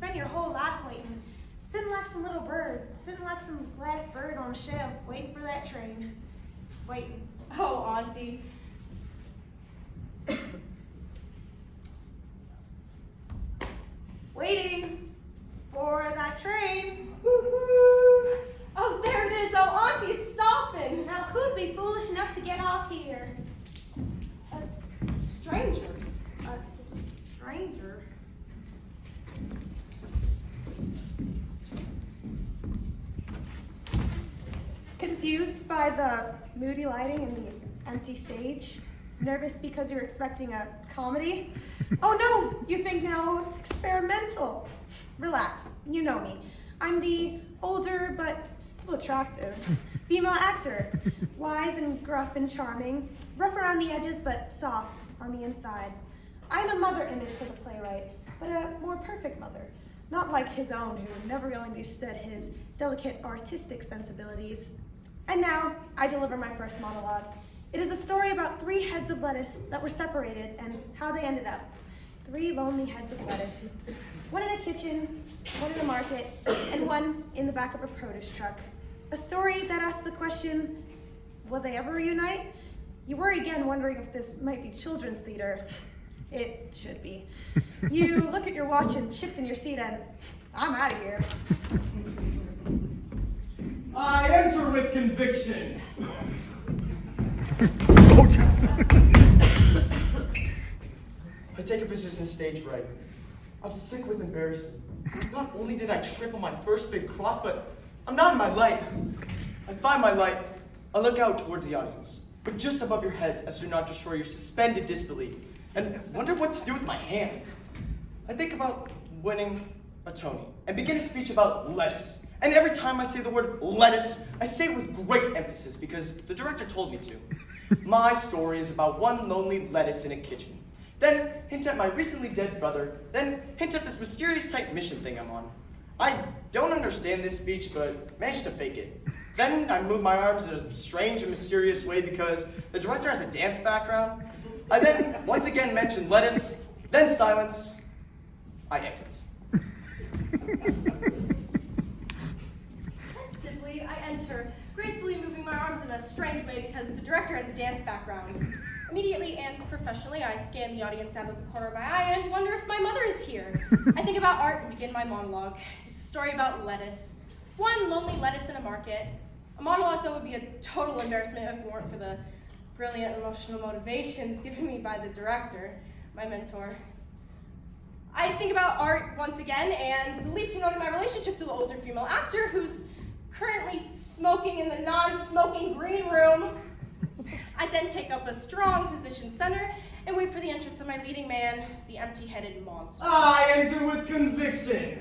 spend your whole life waiting, sitting like some little bird, sitting like some last bird on a shelf, waiting for that train. Waiting. Oh, Auntie. Waiting for that train. Woo-hoo. Oh, there it is. Oh, Auntie, it's stopping. Now, who'd be foolish enough to get off here? A stranger. A stranger? Confused by the moody lighting and the empty stage? Nervous because you're expecting a comedy? Oh no, you think now it's experimental. Relax, you know me. I'm the older but still attractive female actor. Wise and gruff and charming, rough around the edges but soft on the inside. I'm a mother image for the playwright, but a more perfect mother. Not like his own, who never really understood his delicate artistic sensibilities. And now, I deliver my first monologue. It is a story about 3 heads of lettuce that were separated and how they ended up. 3 lonely heads of lettuce. One in a kitchen, one in a market, and one in the back of a produce truck. A story that asks the question, will they ever reunite? You worry again wondering if this might be children's theater. It should be. You look at your watch and shift in your seat and I'm out of here. I enter with conviction. I take a position stage right. I'm sick with embarrassment. Not only did I trip on my first big cross, but I'm not in my light. I find my light. I look out towards the audience, but just above your heads as to not destroy your suspended disbelief, and wonder what to do with my hands. I think about winning a Tony and begin a speech about lettuce. And every time I say the word lettuce, I say it with great emphasis because the director told me to. My story is about one lonely lettuce in a kitchen. Then hint at my recently dead brother. Then hint at this mysterious type mission thing I'm on. I don't understand this speech, but managed to fake it. Then I move my arms in a strange and mysterious way because the director has a dance background. I then once again mention lettuce, then silence. I exit. Tentatively, I enter, gracefully moving my arms in a strange way because the director has a dance background. Immediately and professionally, I scan the audience out of the corner of my eye and wonder if my mother is here. I think about art and begin my monologue. It's a story about lettuce. One lonely lettuce in a market. A monologue that would be a total embarrassment if it weren't for the brilliant emotional motivations given me by the director, my mentor. I think about art once again and leap to note my relationship to the older female actor who's currently smoking in the non-smoking green room. I then take up a strong position center and wait for the entrance of my leading man, the empty-headed monster. I enter with conviction.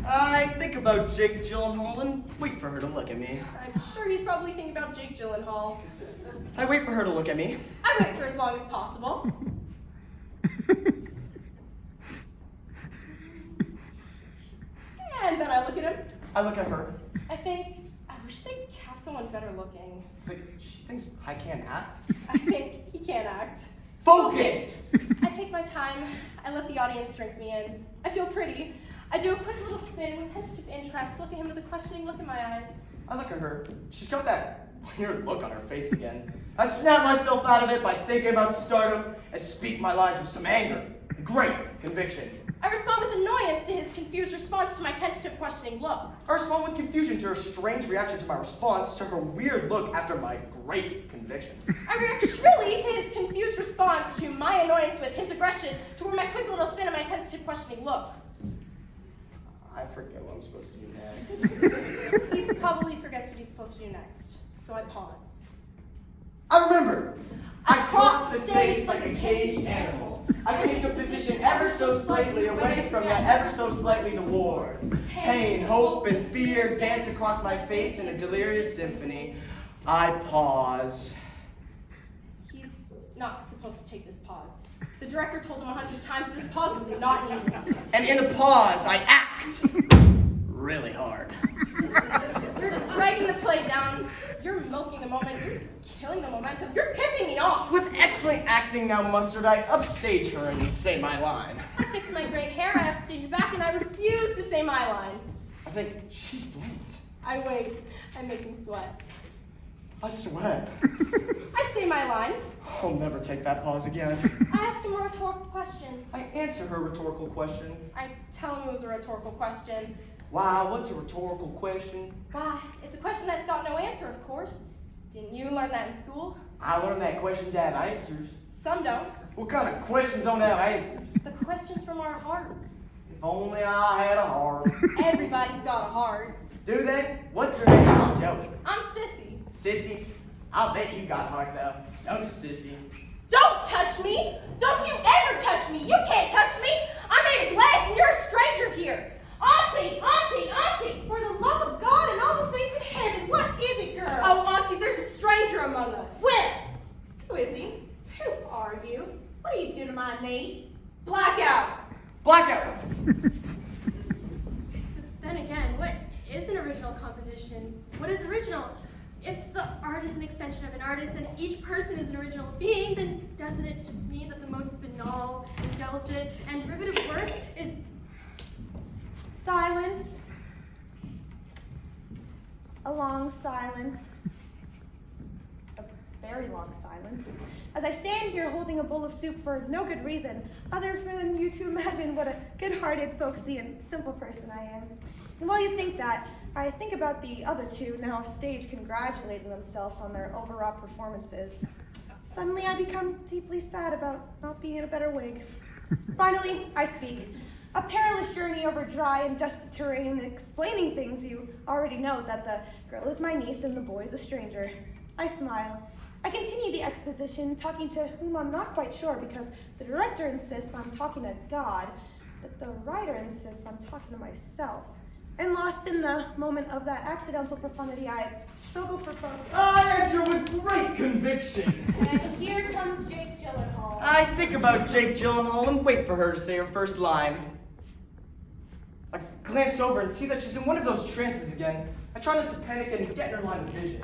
I think about Jake Gyllenhaal and wait for her to look at me. I'm sure he's probably thinking about Jake Gyllenhaal. I wait for her to look at me. I wait for as long as possible. And then I look at him. I look at her. I think, I wish they'd cast someone better looking. But she thinks I can't act. I think he can't act. Focus! I take my time. I let the audience drink me in. I feel pretty. I do a quick little spin with tentative interest, look at him with a questioning look in my eyes. I look at her. She's got that weird look on her face again. I snap myself out of it by thinking about stardom and speak my lines with some anger. Great conviction. I respond with annoyance to his confused response to my tentative questioning look. I respond with confusion to her strange reaction to my response to her weird look after my great conviction. I react shrilly to his confused response to my annoyance with his aggression toward my quick little spin and my tentative questioning look. I forget what I'm supposed to do next. He probably forgets what he's supposed to do next, so I pause. I remember. I cross the stage like a caged animal. I take a position ever so slightly away from yet ever so slightly towards. Pain, hope, and fear dance across my face in a delirious symphony. I pause. He's not supposed to take this pause. The director told him 100 times this pause was not needed. And in the pause, I act really hard. You're dragging the play down. You're milking the moment. You're killing the momentum. You're pissing me off. With excellent acting now mustered, I upstage her and say my line. I fix my great hair. I upstage back, and I refuse say my line. I think she's blinked. I wait. I make him sweat. I sweat. I say my line. I'll never take that pause again. I ask him a rhetorical question. I answer her rhetorical question. I tell him it was a rhetorical question. Wow, what's a rhetorical question? Why, it's a question that's got no answer, of course. Didn't you learn that in school? I learned that questions have answers. Some don't. What kind of questions don't have answers? The questions from our hearts. If only I had a heart. Everybody's got a heart. Do they? What's your name? I'm joking. I'm Sissy. Sissy? I'll bet you got a heart though. Don't you, Sissy? Don't touch me! Don't you ever touch me! You can't touch me! I'm made of glass and you're a stranger here! Auntie! Auntie! Auntie! For the love of God and all the things in heaven, what is it, girl? Oh, Auntie, there's a stranger among us. Where? Who is he? Who are you? What do you do to my niece? Blackout! Blackout! Then again, what is an original composition? What is original? If the art is an extension of an artist and each person is an original being, then doesn't it just mean that the most banal, indulgent, and derivative work is... Silence. A long silence. A very long silence. As I stand here holding a bowl of soup for no good reason, other than you to imagine what a good-hearted, folksy, and simple person I am. And while you think that, I think about the other two now off stage congratulating themselves on their overwrought performances. Suddenly I become deeply sad about not being in a better wig. Finally, I speak. A perilous journey over dry and dusty terrain, explaining things you already know, that the girl is my niece and the boy is a stranger. I smile. I continue the exposition, talking to whom I'm not quite sure because the director insists I'm talking to God, but the writer insists I'm talking to myself. And lost in the moment of that accidental profundity, I struggle for focus. I enter with great conviction. And here comes Jake Gyllenhaal. I think about Jake Gyllenhaal and wait for her to say her first line. I glance over and see that she's in one of those trances again. I try not to panic and get in her line of vision.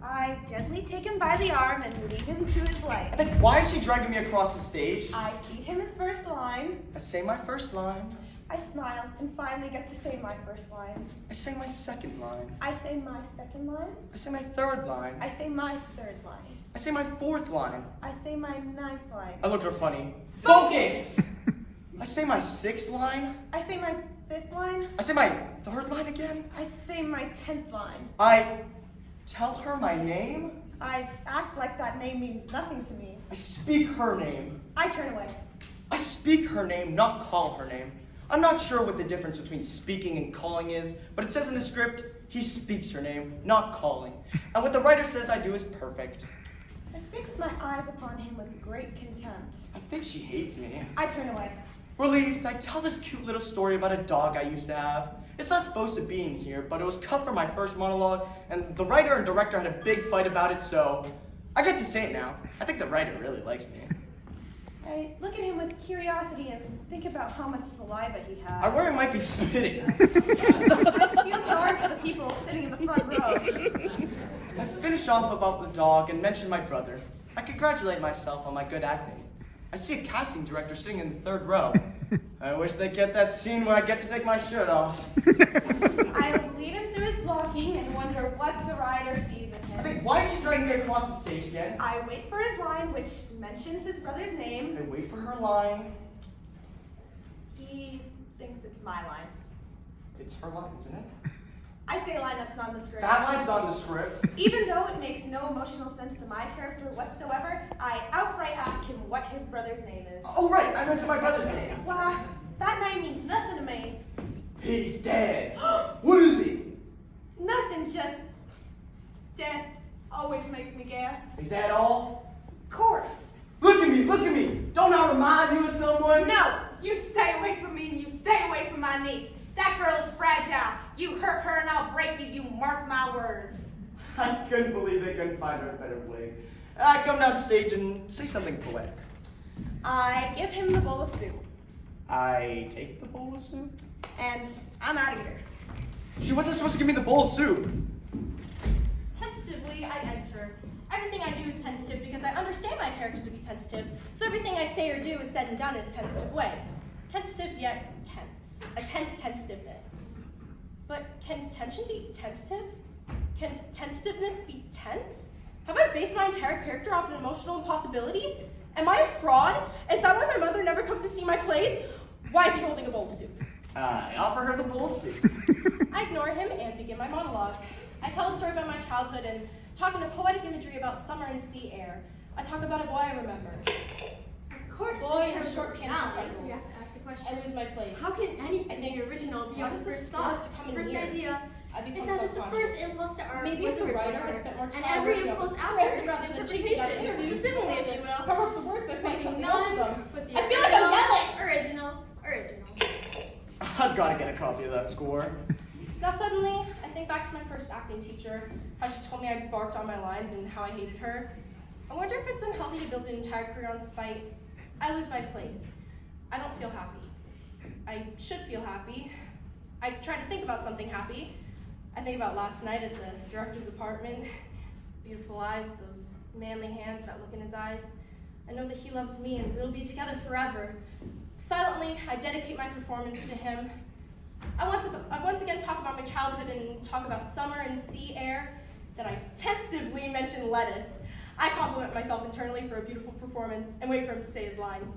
I gently take him by the arm and lead him to his I light. think, why is she dragging me across the stage? I feed him his first line. I say my first line. I smile and finally get to say my first line. I say my second line. I say my second line. I say my third line. I say my third line. I say my fourth line. I say my ninth line. I look at her funny. Focus! I say my sixth line. I say my fifth line. I say my third line again. I say my 10th line. I tell her my name. I act like that name means nothing to me. I speak her name. I turn away. I speak her name, not call her name. I'm not sure what the difference between speaking and calling is, but it says in the script, he speaks her name, not calling. And what the writer says I do is perfect. I fix my eyes upon him with great contempt. I think she hates me. I turn away. Relieved, I tell this cute little story about a dog I used to have. It's not supposed to be in here, but it was cut from my first monologue, and the writer and director had a big fight about it, so I get to say it now. I think the writer really likes me. I look at him with curiosity and think about how much saliva he has. I worry I might be spitting. I feel sorry for the people sitting in the front row. I finish off about the dog and mention my brother. I congratulate myself on my good acting. I see a casting director sitting in the third row. I wish they'd get that scene where I get to take my shirt off. I lead him through his blocking and wonder what the writer sees in I him. think, why is she dragging me across the stage again? I wait for his line, which mentions his brother's name. I wait for her line. He thinks it's my line. It's her line, isn't it? I say a line that's not in the script. That line's not in the script. Even though it makes no emotional sense to my character whatsoever, I outright ask him what his brother's name is. Oh, right, I mentioned my brother's name. Well, that name means nothing to me. He's dead. What is he? Nothing, just death always makes me gasp. Is that all? Of course. Look at me, look at me. Don't I remind you of someone? No, you stay away from me and you stay away from my niece. That girl is fragile. You hurt her and I'll break you. You mark my words. I couldn't believe they couldn't find her a better wig. I come down stage and say something poetic. I give him the bowl of soup. I take the bowl of soup. And I'm out of here. She wasn't supposed to give me the bowl of soup. Tentatively, I enter. Everything I do is tentative because I understand my character to be tentative, so everything I say or do is said and done in a tentative way. Tentative yet tense. A tense tentativeness. But can tension be tentative? Can tentativeness be tense? Have I based my entire character off an emotional impossibility? Am I a fraud? Is that why my mother never comes to see my plays? Why is he holding a bowl of soup? I offer her the bowl of soup. I ignore him and begin my monologue. I tell a story about my childhood and talk in a poetic imagery about summer and sea air. I talk about a boy I remember. Of course, Boy in in terms short of pants and finale, freckles. you have to ask the question. I lose my place. How can anything original be How on does the this first stuff thought, to come in first here? idea? I become It's as if the self-conscious. first impulse to art Maybe was if the writer original had spent more art, time and every working on impulse the after script rather than chasing interpretation, down interviews, simile, if you will. cover up the words by putting something None over them. but the I feel like I'm yelling! original. I've got to get a copy of that score. Now suddenly, I think back to my first acting teacher, how she told me I barked on my lines and how I hated her. I wonder if it's unhealthy to build an entire career on spite. I lose my place. I don't feel happy. I should feel happy. I try to think about something happy. I think about last night at the director's apartment. His beautiful eyes, those manly hands that look in his eyes. I know that he loves me and we'll be together forever. Silently, I dedicate my performance to him. I once again talk about my childhood and talk about summer and sea air. Then I tentatively mention lettuce. I compliment myself internally for a beautiful performance and wait for him to say his line.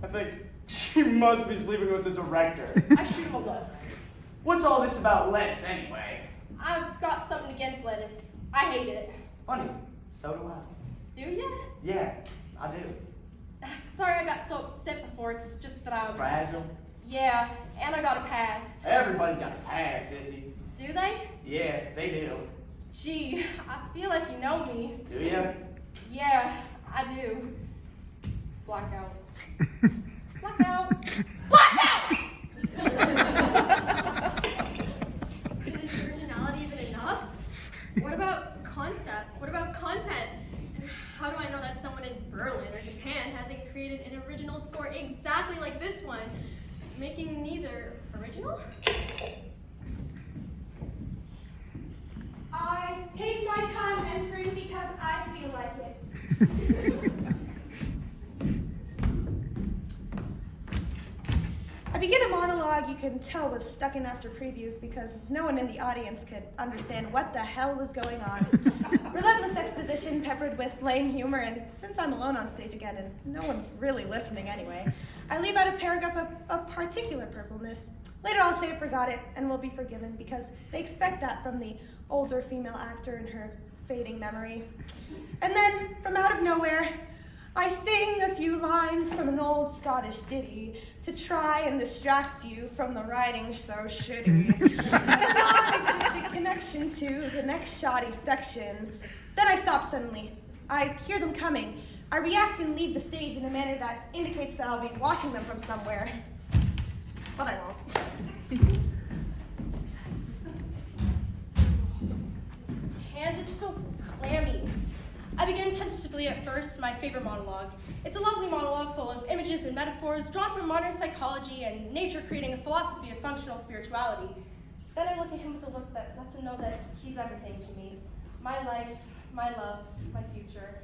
I think she must be sleeping with the director. I shoot him a look. What's all this about lettuce anyway? I've got something against lettuce. I hate it. Funny, so do I. Do ya? Yeah, I do. Sorry I got so upset before. It's just that I'm... Fragile. Yeah, and I got a past. Everybody's got a past, sissy. Do they? Yeah, they do. Gee, I feel like you know me. Do ya? Yeah, I do. Blackout. Blackout. Blackout! Is originality even enough? What about concept? What about content? And how do I know that someone in Berlin or Japan hasn't created an original score exactly like this one, making neither original? I take my time entering because I feel like it. I begin a monologue you can tell was stuck in after previews because no one in the audience could understand what the hell was going on. Relentless exposition peppered with lame humor, and since I'm alone on stage again and no one's really listening anyway, I leave out a paragraph of particular purpleness. Later I'll say I forgot it and will be forgiven because they expect that from the older female actor in her fading memory. And then, from out of nowhere, I sing a few lines from an old Scottish ditty to try and distract you from the writing so shitty. A non-existent connection to the next shoddy section. Then I stop suddenly. I hear them coming. I react and leave the stage in a manner that indicates that I'll be watching them from somewhere. But I won't. Hand is so clammy. I begin tentatively at first my favorite monologue. It's a lovely monologue full of images and metaphors drawn from modern psychology and nature creating a philosophy of functional spirituality. Then I look at him with a look that lets him know that he's everything to me. My life, my love, my future.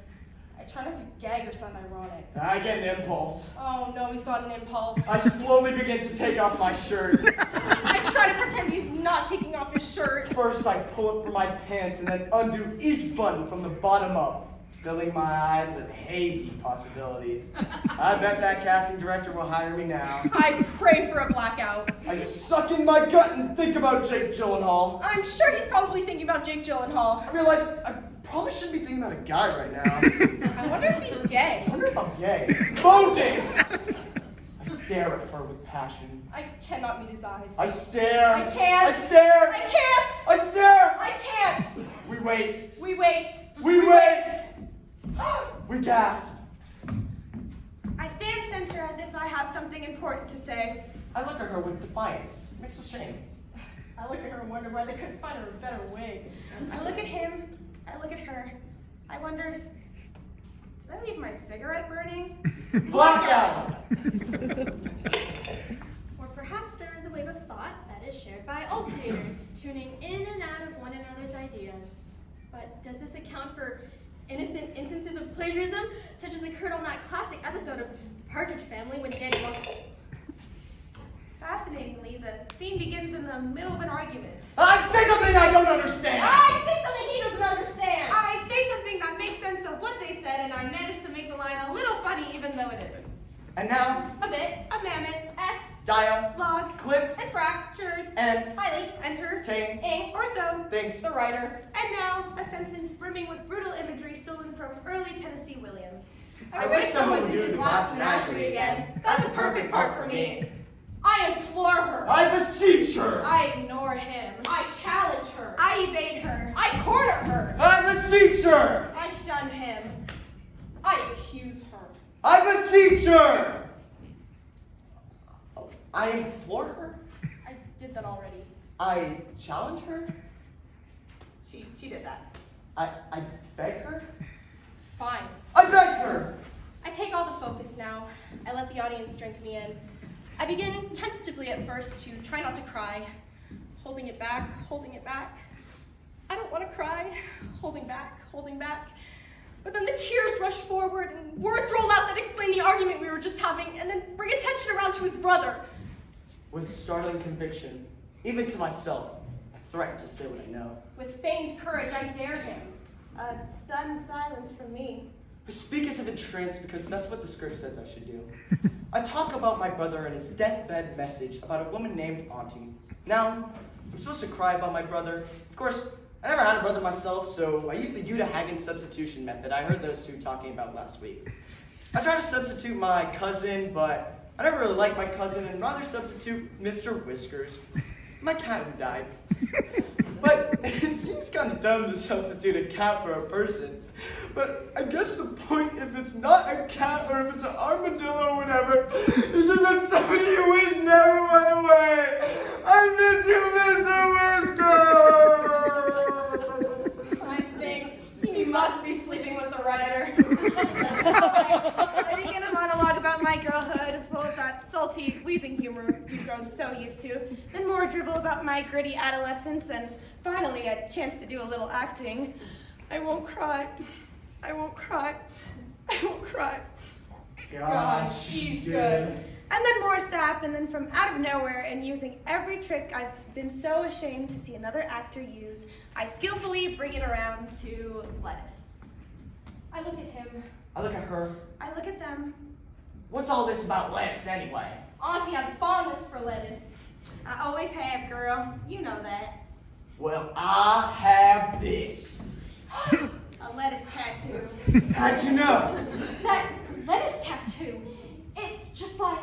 I try not to gag or sound ironic. I get an impulse. Oh no, he's got an impulse. I slowly begin to take off my shirt. I try to pretend he's not taking off his shirt. First I pull it from my pants and then undo each button from the bottom up, filling my eyes with hazy possibilities. I bet that casting director will hire me now. I pray for a blackout. I suck in my gut and think about Jake Gyllenhaal. I'm sure he's probably thinking about Jake Gyllenhaal. I realize I probably shouldn't be thinking about a guy right now. I wonder if he's gay. I wonder if I'm gay. Focus! I stare at her with passion. I cannot meet his eyes. I stare. I can't. I stare. I can't. I stare. I can't. We wait. We wait. We wait. We gasp. I stand center as if I have something important to say. I look at her with defiance, mixed with shame. I look at her and wonder why they couldn't find her a better wig. I look at him, I look at her. I wonder, did I leave my cigarette burning? Blackout! Or perhaps there is a wave of thought that is shared by all creators, tuning in and out of one another's ideas. But does this account for innocent instances of plagiarism, such as occurred on that classic episode of Partridge Family when Danny walked... Fascinatingly, the scene begins in the middle of an argument. I say something I don't understand! I say something he doesn't understand. I say something that makes sense of what they said, and I manage to make the line a little funny even though it isn't. And now, A bit. A mammoth, S. log, clipped, And fractured. and Highly. entertain Ing. or so. things. The writer. And now, a sentence brimming with brutal imagery stolen from early Tennessee Williams. I wish someone would do the glass menagerie again. That's a perfect part for me. I implore her. I beseech her! I ignore him. I challenge her. I evade her. I corner her. I beseech her! I shun him. I accuse her. I beseech her! Oh, I implore her? I did that already. I challenge her? She did that. I beg her? Fine. I beg her! I take all the focus now. I let the audience drink me in. I begin tentatively at first to try not to cry. Holding it back, holding it back. I don't want to cry. Holding back, holding back. But then the tears rush forward and words roll out that explain the argument we were just having and then bring attention around to his brother. With startling conviction, even to myself, I threaten to say what I know. With feigned courage, I dare him. A stunned silence from me. I speak as if entranced because that's what the script says I should do. I talk about my brother and his deathbed message about a woman named Auntie. Now, I'm supposed to cry about my brother. Of course, I never had a brother myself, so I use the Uta-Hagen substitution method I heard those two talking about last week. I try to substitute my cousin, but I never really liked my cousin and rather substitute Mr. Whiskers, my cat who died. But it seems kind of dumb to substitute a cat for a person. But I guess the point, if it's not a cat or if it's an armadillo or whatever, is just that somebody you wish never went away. I miss you, Mr. Whiskers! I think He must be sleeping with the writer. I begin a monologue about my girlhood, full of that salty, wheezing humor we've grown so used to, then more drivel about my gritty adolescence, and finally a chance to do a little acting. I won't cry. I won't cry. I won't cry. God, she's good. And then more sap, and then from out of nowhere, and using every trick I've been so ashamed to see another actor use, I skillfully bring it around to lettuce. I look at him. I look at her. I look at them. What's all this about lettuce anyway? Auntie has a fondness for lettuce. I always have, girl. You know that. Well, I have this. A lettuce tattoo. How'd you know? That lettuce tattoo. It's just like.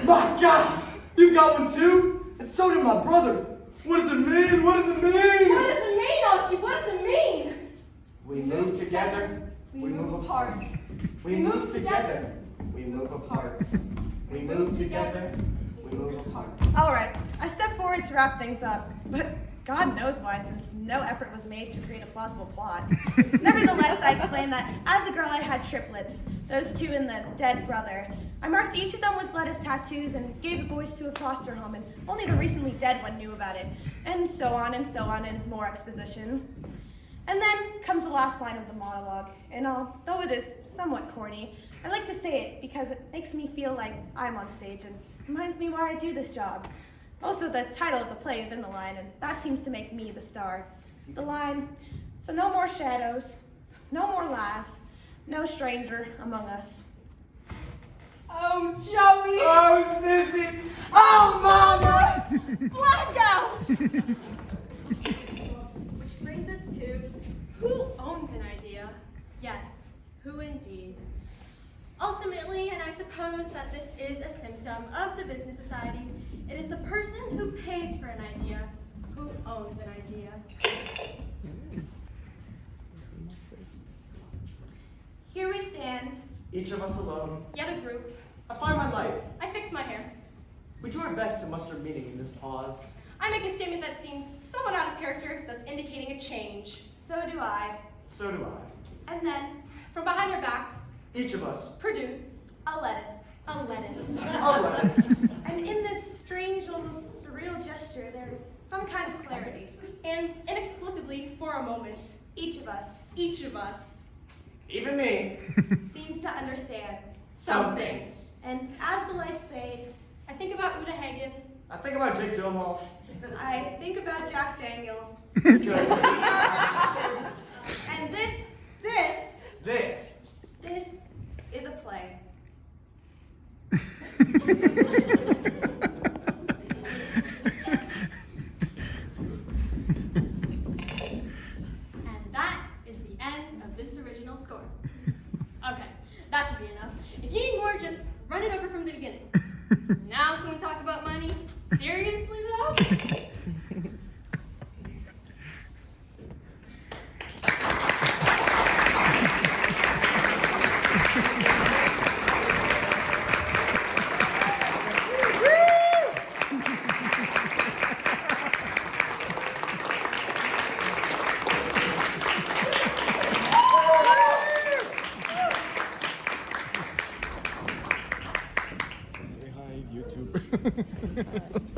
My God! You got one too? And so did my brother. What does it mean? What does it mean? What does it mean, Auntie? What does it mean? We move together. We move apart. We move together. We move apart. We move together. We move apart. All right, I step forward to wrap things up, but God knows why, since no effort was made to create a plausible plot. Nevertheless, I explained that as a girl I had triplets, those two in the dead brother. I marked each of them with lettuce tattoos and gave the boys to a foster home, and only the recently dead one knew about it, and so on, and more exposition. And then comes the last line of the monologue, and although it is somewhat corny, I like to say it because it makes me feel like I'm on stage and reminds me why I do this job. Also, the title of the play is in the line, and that seems to make me the star. The line, so no more shadows, no more lies, no stranger among us. Oh, Joey! Oh, Sissy! Oh, Mama! Blackout! Which brings us to who owns an idea? Yes, who indeed? Ultimately, and I suppose that this is a symptom of the business society, it is the person who pays for an idea who owns an idea. Here we stand. Each of us alone. Yet a group. I find my light. I fix my hair. We do our best to muster meaning in this pause. I make a statement that seems somewhat out of character, thus indicating a change. So do I. So do I. And then, From behind our backs, Each of us. produce a lettuce. a lettuce. A lettuce. And in this strange, almost surreal gesture, there is some kind of clarity. And inexplicably, for a moment, Each of us each of us, Even me. seems to understand. something. And as the lights fade, I think about Uta Hagen think about Jake Gyllenhaal. I think about Jack Daniels. Because We are actors. And this. this is a play. And that is the end of this original score. Okay, that should be enough. If you need more, just run it over from the beginning. Now can we talk about money? Seriously though? Say hi, YouTube.